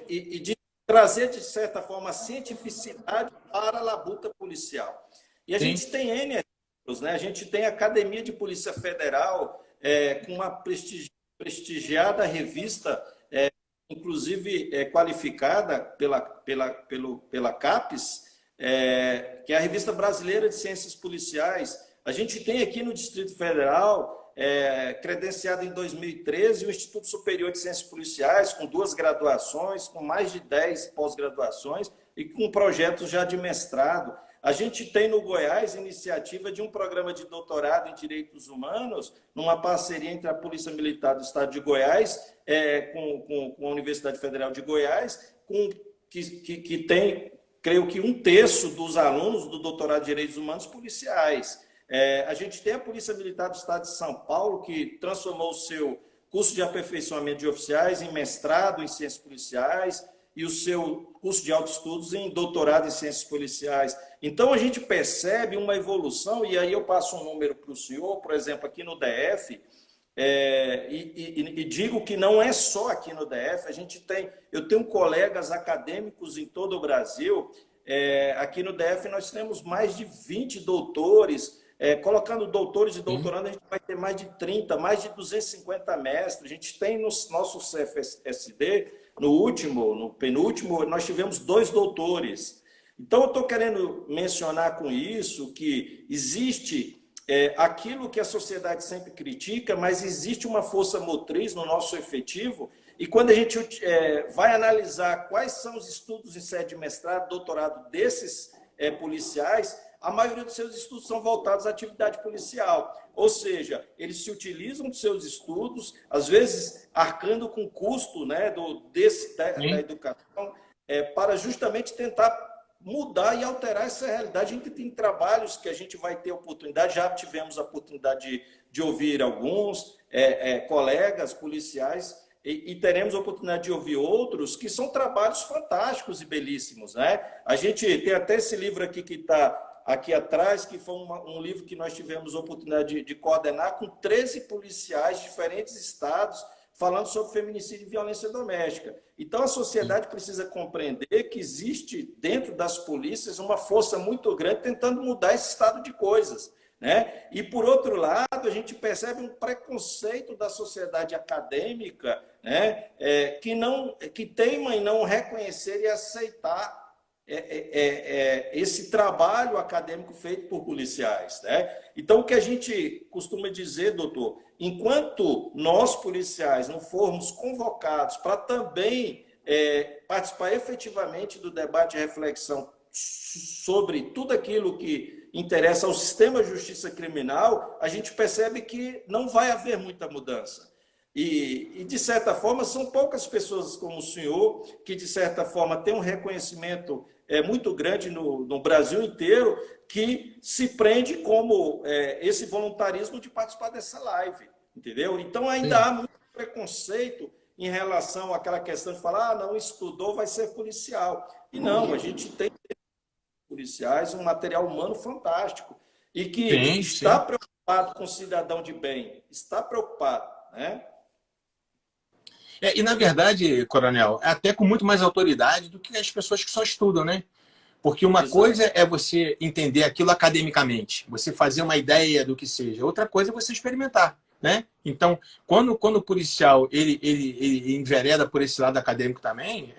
e de trazer, de certa forma, a cientificidade para a labuta policial. E a gente tem N exemplos, né? A gente tem a Academia de Polícia Federal, com uma prestigiada revista, inclusive qualificada pela CAPES, que é a Revista Brasileira de Ciências Policiais. A gente tem aqui no Distrito Federal, credenciado em 2013, o Instituto Superior de Ciências Policiais, com 2 graduações, com mais de 10 pós-graduações e com projetos já de mestrado. A gente tem no Goiás iniciativa de um programa de doutorado em Direitos Humanos, numa parceria entre a Polícia Militar do Estado de Goiás, com a Universidade Federal de Goiás, que tem, creio que, 1/3 dos alunos do doutorado de Direitos Humanos policiais. A gente tem a Polícia Militar do Estado de São Paulo, que transformou o seu curso de aperfeiçoamento de oficiais em mestrado em Ciências Policiais e o seu curso de autoestudos em doutorado em Ciências Policiais. Então, a gente percebe uma evolução, e aí eu passo um número para o senhor, por exemplo, aqui no DF, e digo que não é só aqui no DF, eu tenho colegas acadêmicos em todo o Brasil, aqui no DF nós temos mais de 20 doutores, colocando doutores e doutorandos, a gente vai ter mais de 30, mais de 250 mestres. A gente tem no nosso CFSD, no penúltimo, nós tivemos 2 doutores. Então, eu estou querendo mencionar com isso que existe aquilo que a sociedade sempre critica, mas existe uma força motriz no nosso efetivo, e quando a gente vai analisar quais são os estudos em sede de mestrado, doutorado desses policiais, a maioria dos seus estudos são voltados à atividade policial. Ou seja, eles se utilizam dos seus estudos, às vezes arcando com o custo, né, da educação, para justamente tentar mudar e alterar essa realidade. A gente tem trabalhos que a gente vai ter oportunidade, já tivemos a oportunidade de ouvir alguns colegas policiais, e teremos a oportunidade de ouvir outros, que são trabalhos fantásticos e belíssimos, né? A gente tem até esse livro aqui que está aqui atrás, que foi um livro que nós tivemos a oportunidade de coordenar com 13 policiais de diferentes estados, falando sobre feminicídio e violência doméstica. Então, a sociedade precisa compreender que existe dentro das polícias uma força muito grande tentando mudar esse estado de coisas, né? E, por outro lado, a gente percebe um preconceito da sociedade acadêmica, né? Que teima em não reconhecer e aceitar esse trabalho acadêmico feito por policiais, né? Então, o que a gente costuma dizer, doutor, enquanto nós, policiais, não formos convocados para também participar efetivamente do debate e reflexão sobre tudo aquilo que interessa ao sistema de justiça criminal, a gente percebe que não vai haver muita mudança. E, de certa forma, são poucas pessoas como o senhor que, de certa forma, têm um reconhecimento muito grande no Brasil inteiro, que se prende como esse voluntarismo de participar dessa live, entendeu? Então, ainda há muito preconceito em relação àquela questão de falar, não estudou, vai ser policial. E não, a gente tem policiais um material humano fantástico e que está preocupado com o cidadão de bem, está preocupado, né? E, na verdade, Coronel, é até com muito mais autoridade do que as pessoas que só estudam, né? Porque uma coisa é você entender aquilo academicamente, você fazer uma ideia do que seja. Outra coisa é você experimentar, né? Então, quando o policial ele envereda por esse lado acadêmico também,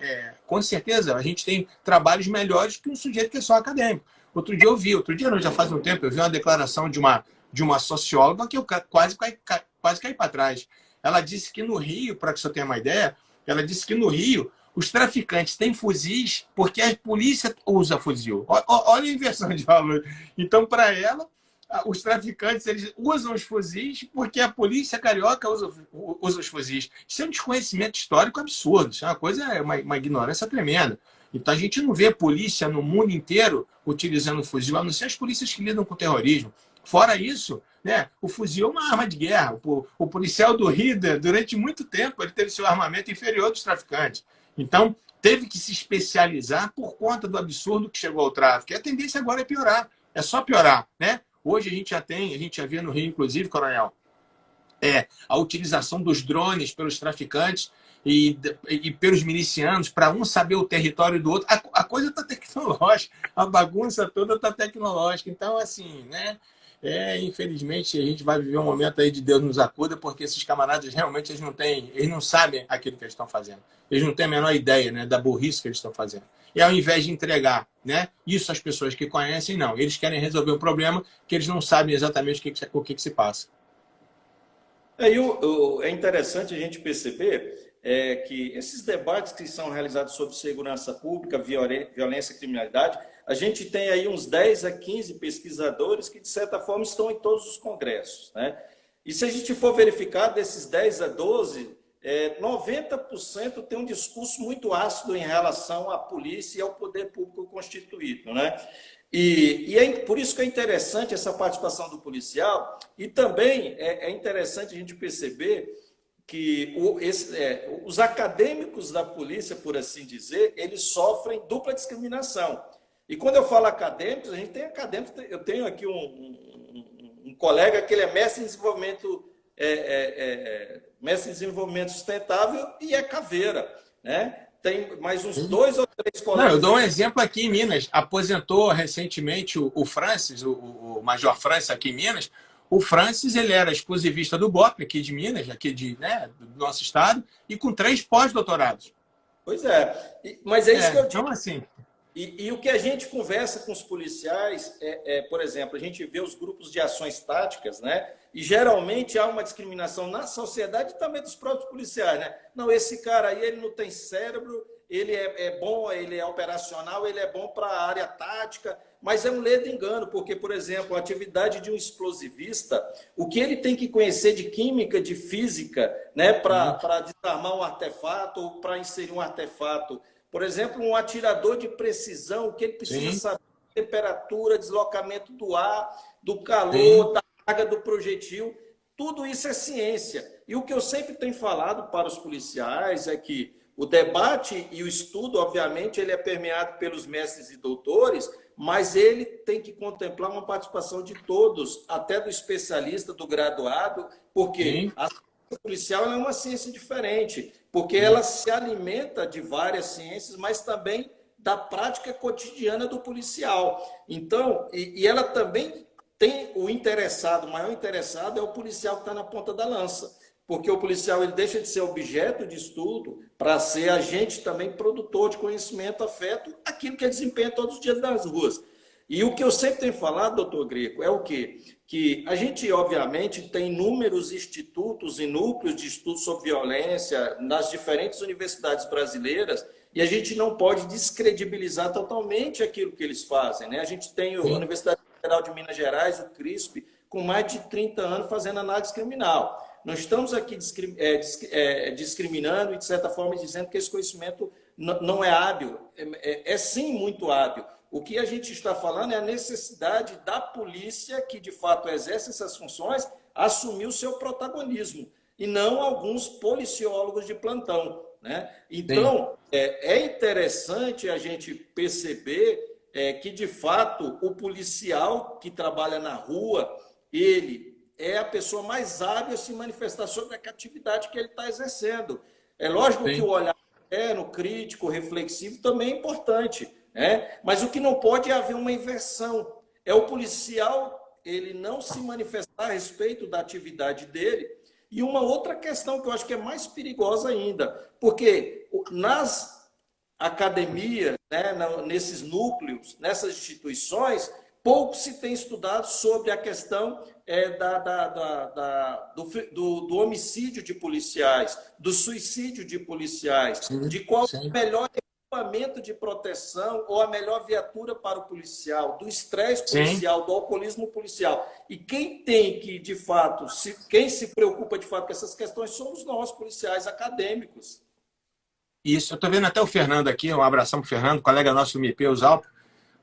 com certeza a gente tem trabalhos melhores que um sujeito que é só acadêmico. Outro dia não, já faz um tempo, eu vi uma declaração de uma socióloga que eu quase caí para trás. Ela disse que no Rio, para que o senhor tenha uma ideia, ela disse que no Rio os traficantes têm fuzis porque a polícia usa fuzil. Olha a inversão de valor. Então, para ela, os traficantes eles usam os fuzis porque a polícia carioca usa os fuzis. Isso é um desconhecimento histórico absurdo. Isso é uma ignorância tremenda. Então a gente não vê polícia no mundo inteiro utilizando fuzil, a não ser as polícias que lidam com terrorismo. Fora isso, né, o fuzil é uma arma de guerra. O policial do Rida, durante muito tempo, ele teve seu armamento inferior dos traficantes. Então, teve que se especializar por conta do absurdo que chegou ao tráfico. E a tendência agora é piorar. É só piorar, né? Hoje a gente já vê no Rio, inclusive, Coronel, a utilização dos drones pelos traficantes e pelos milicianos para um saber o território do outro. A coisa está tecnológica, a bagunça toda está tecnológica. Então, assim, né? Infelizmente, a gente vai viver um momento aí de Deus nos acuda, porque esses camaradas realmente eles não sabem aquilo que eles estão fazendo. Eles não têm a menor ideia, né, da burrice que eles estão fazendo. E ao invés de entregar, né, isso às pessoas que conhecem, não. Eles querem resolver um problema que eles não sabem exatamente o que se passa. É interessante a gente perceber que esses debates que são realizados sobre segurança pública, violência e criminalidade, a gente tem aí uns 10 a 15 pesquisadores que, de certa forma, estão em todos os congressos, né? E se a gente for verificar, desses 10 a 12, 90% tem um discurso muito ácido em relação à polícia e ao poder público constituído, né? E por isso que é interessante essa participação do policial, e também é interessante a gente perceber que os acadêmicos da polícia, por assim dizer, eles sofrem dupla discriminação. E quando eu falo acadêmicos, a gente tem acadêmicos, eu tenho aqui um colega que ele é mestre em desenvolvimento sustentável e é caveira, né? Tem mais uns 2 ou 3 colegas. Não, eu dou um exemplo aqui em Minas. Aposentou recentemente o Francis, o Major Francis aqui em Minas. O Francis, ele era exclusivista do BOP aqui de Minas, né, do nosso estado, e com 3 pós-doutorados. Pois é. Mas é isso que eu digo. Então, assim... E o que a gente conversa com os policiais por exemplo, a gente vê os grupos de ações táticas, né? E geralmente há uma discriminação na sociedade e também dos próprios policiais, né? Não, esse cara aí, ele não tem cérebro, ele é bom, ele é operacional, ele é bom para a área tática, mas é um ledo engano, porque, por exemplo, a atividade de um explosivista, o que ele tem que conhecer de química, de física, né? Para desarmar um artefato ou para inserir um artefato. Por exemplo, um atirador de precisão, o que ele precisa saber, temperatura, deslocamento do ar, do calor, da carga do projetil, tudo isso é ciência. E o que eu sempre tenho falado para os policiais é que o debate e o estudo, obviamente, ele é permeado pelos mestres e doutores, mas ele tem que contemplar uma participação de todos, até do especialista, do graduado, porque a ciência policial é uma ciência diferente, porque ela se alimenta de várias ciências, mas também da prática cotidiana do policial. Então, e ela também tem o interessado, o maior interessado é o policial que está na ponta da lança, porque o policial ele deixa de ser objeto de estudo para ser agente também produtor de conhecimento, afeto, aquilo que ele desempenha todos os dias nas ruas. E o que eu sempre tenho falado, doutor Greco, é o quê? Que a gente, obviamente, tem inúmeros institutos e núcleos de estudo sobre violência nas diferentes universidades brasileiras e a gente não pode descredibilizar totalmente aquilo que eles fazem, né? A gente tem a Universidade Federal de Minas Gerais, o CRISP, com mais de 30 anos fazendo análise criminal. Não estamos aqui discriminando e, de certa forma, dizendo que esse conhecimento não é hábil. É sim muito hábil. O que a gente está falando é a necessidade da polícia, que de fato exerce essas funções, assumir o seu protagonismo, e não alguns policiólogos de plantão, né? Então, é interessante a gente perceber que, de fato, o policial que trabalha na rua, ele é a pessoa mais hábil a se manifestar sobre a atividade que ele está exercendo. É lógico que o olhar crítico, reflexivo também é importante, né? Mas o que não pode é haver uma inversão. É o policial ele não se manifestar a respeito da atividade dele. E uma outra questão que eu acho que é mais perigosa ainda, porque nas academias, né, nesses núcleos, nessas instituições, pouco se tem estudado sobre a questão do homicídio de policiais, do suicídio de policiais, de qual é o melhor equipamento de proteção ou a melhor viatura para o policial, do estresse Sim. policial, do alcoolismo policial. E quem tem que, de fato, quem se preocupa de fato com essas questões somos nós, policiais acadêmicos. Isso, eu estou vendo até o Fernando aqui, um abração para o Fernando, colega nosso do MIP, o Zalpa,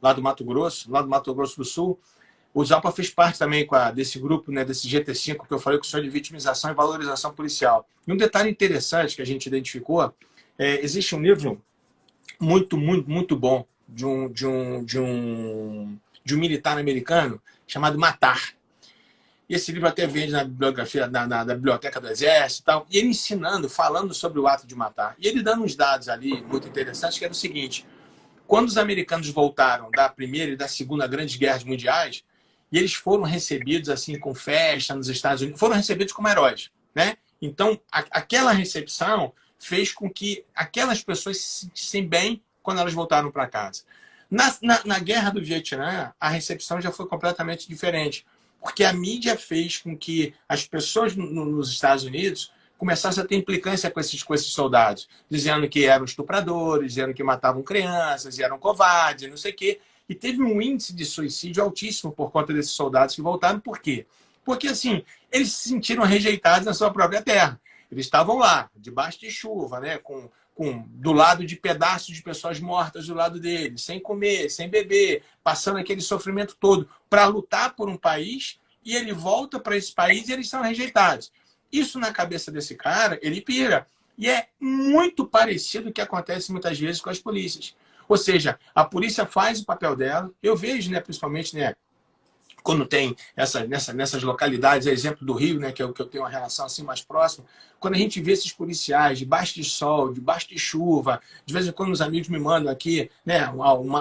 lá do Mato Grosso do Sul. O Zalpa fez parte também desse grupo, né, desse GT5 que eu falei com o senhor de vitimização e valorização policial. E um detalhe interessante que a gente identificou, existe um livro muito bom de um militar americano chamado Matar. E esse livro até vende na bibliografia, na biblioteca do Exército e tal. E ele ensinando, falando sobre o ato de matar. E ele dando uns dados ali muito interessantes, que era o seguinte: quando os americanos voltaram da Primeira e da Segunda Grandes Guerras Mundiais, e eles foram recebidos assim com festa nos Estados Unidos, foram recebidos como heróis, né? Então, aquela recepção fez com que aquelas pessoas se sentissem bem quando elas voltaram para casa. Na Guerra do Vietnã, a recepção já foi completamente diferente. Porque a mídia fez com que as pessoas nos Estados Unidos começassem a ter implicância com esses soldados, dizendo que eram estupradores, dizendo que matavam crianças, eram covardes, não sei o quê. E teve um índice de suicídio altíssimo por conta desses soldados que voltaram. Por quê? Porque, assim, eles se sentiram rejeitados na sua própria terra. Eles estavam lá, debaixo de chuva, né, do lado de pedaços de pessoas mortas do lado deles, sem comer, sem beber, passando aquele sofrimento todo para lutar por um país, e ele volta para esse país e eles são rejeitados. Isso na cabeça desse cara, ele pira. E é muito parecido com o que acontece muitas vezes com as polícias. Ou seja, a polícia faz o papel dela. Eu vejo, né, principalmente, né, quando tem nessas localidades, exemplo do Rio, né, que é o que eu tenho uma relação assim mais próxima, quando a gente vê esses policiais debaixo de sol, debaixo de chuva, de vez em quando os amigos me mandam aqui, né,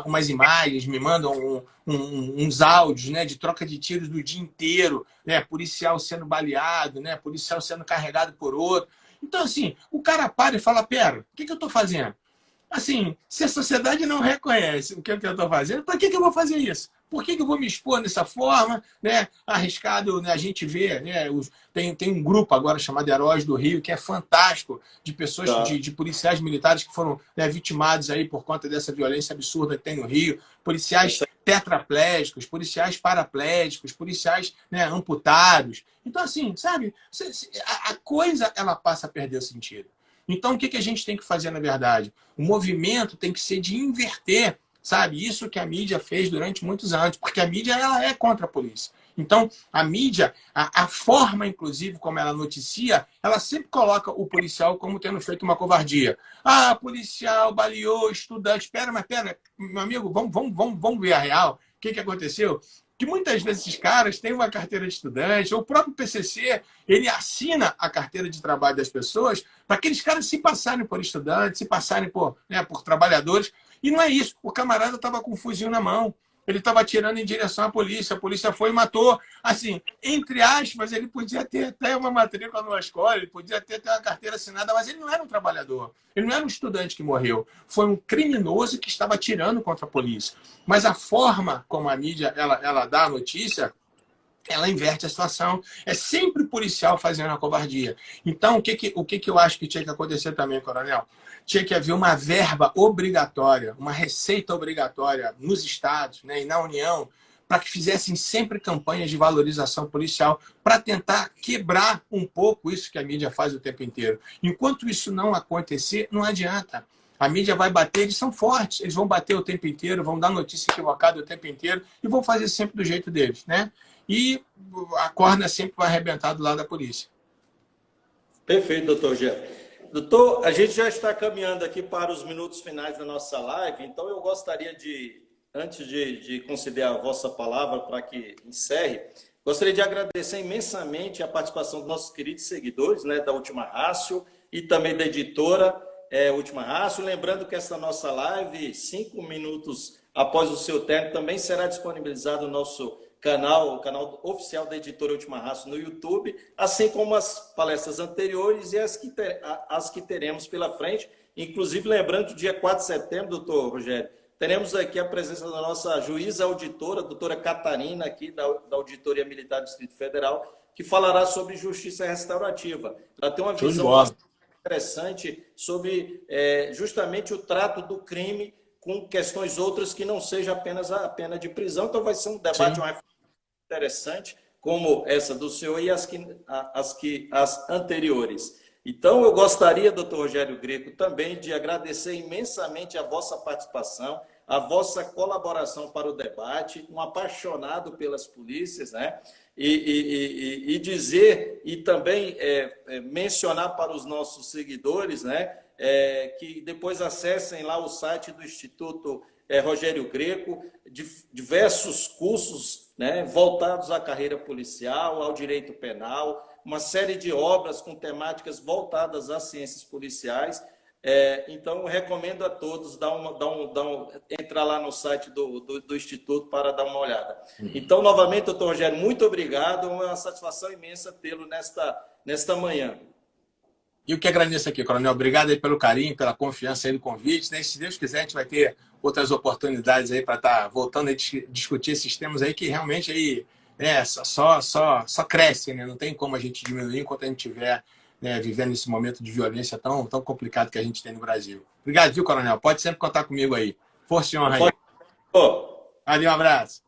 umas imagens, me mandam uns áudios, né, de troca de tiros do dia inteiro, né, policial sendo baleado, né, policial sendo carregado por outro. Então, assim, o cara para e fala: pera, o que eu estou fazendo? Assim, se a sociedade não reconhece o que eu estou fazendo, para que eu vou fazer isso? Por que eu vou me expor dessa forma, né? Arriscado, né? A gente vê, né? Tem um grupo agora chamado Heróis do Rio, que é fantástico, de pessoas, de policiais militares que foram, né, vitimados aí por conta dessa violência absurda que tem no Rio, policiais tetraplégicos, policiais paraplégicos, policiais, né, amputados. Então, assim, sabe, a coisa ela passa a perder o sentido. Então, o que a gente tem que fazer, na verdade? O movimento tem que ser de inverter, sabe? Isso que a mídia fez durante muitos anos, porque a mídia ela é contra a polícia. Então, a mídia, a forma, inclusive, como ela noticia, ela sempre coloca o policial como tendo feito uma covardia. Ah, policial baleou estudante. Pera, meu amigo, vamos ver a real. O que aconteceu? Que muitas vezes esses caras têm uma carteira de estudante, ou o próprio PCC, ele assina a carteira de trabalho das pessoas para aqueles caras se passarem por estudantes, se passarem por trabalhadores. E não é isso. O camarada estava com um fuzil na mão. Ele estava atirando em direção à polícia. A polícia foi e matou. Assim, entre aspas, ele podia ter até uma matrícula numa escola, ele podia ter uma carteira assinada, mas ele não era um trabalhador. Ele não era um estudante que morreu. Foi um criminoso que estava atirando contra a polícia. Mas a forma como a mídia ela dá a notícia, ela inverte a situação. É sempre o policial fazendo a covardia. Então, o que eu acho que tinha que acontecer também, coronel? Tinha que haver uma verba obrigatória, uma receita obrigatória nos estados, né, e na União, para que fizessem sempre campanhas de valorização policial, para tentar quebrar um pouco isso que a mídia faz o tempo inteiro. Enquanto isso não acontecer, não adianta. A mídia vai bater, eles são fortes, eles vão bater o tempo inteiro, vão dar notícia equivocada o tempo inteiro e vão fazer sempre do jeito deles, né? E a corda sempre vai arrebentar do lado da polícia. Perfeito, doutor Gé. Doutor, a gente já está caminhando aqui para os minutos finais da nossa live, então eu gostaria de, antes de conceder a vossa palavra para que encerre, gostaria de agradecer imensamente a participação dos nossos queridos seguidores, né, da Última Rácio e também da editora Última Rácio. Lembrando que essa nossa live, 5 minutos após o seu término, também será disponibilizado no nosso canal, o canal oficial da editora Última Rácio no YouTube, assim como as palestras anteriores e as que teremos pela frente. Inclusive, lembrando que dia 4 de setembro, doutor Rogério, teremos aqui a presença da nossa juíza auditora, doutora Catarina, aqui da Auditoria Militar do Distrito Federal, que falará sobre justiça restaurativa. Ela tem uma visão interessante sobre justamente o trato do crime com questões outras que não seja apenas a pena de prisão. Então vai ser um debate, uma reflexão interessante, como essa do senhor e as anteriores. Então, eu gostaria, doutor Rogério Greco, também de agradecer imensamente a vossa participação, a vossa colaboração para o debate, um apaixonado pelas polícias, né? E dizer, e também mencionar para os nossos seguidores, né? Que depois acessem lá o site do Instituto Rogério Greco, diversos cursos, né, voltados à carreira policial, ao direito penal, uma série de obras com temáticas voltadas às ciências policiais. Então, recomendo a todos entrar lá no site do Instituto para dar uma olhada. Então, novamente, doutor Rogério, muito obrigado. É uma satisfação imensa tê-lo nesta manhã. E o que agradeço aqui, Coronel, obrigado aí pelo carinho, pela confiança aí no convite, né? Se Deus quiser, a gente vai ter outras oportunidades aí para estar voltando a discutir esses temas aí que realmente aí só crescem, né? Não tem como a gente diminuir enquanto a gente estiver, né, vivendo esse momento de violência tão complicado que a gente tem no Brasil. Obrigado, viu, Coronel? Pode sempre contar comigo aí. Força e honra aí. Valeu, um abraço.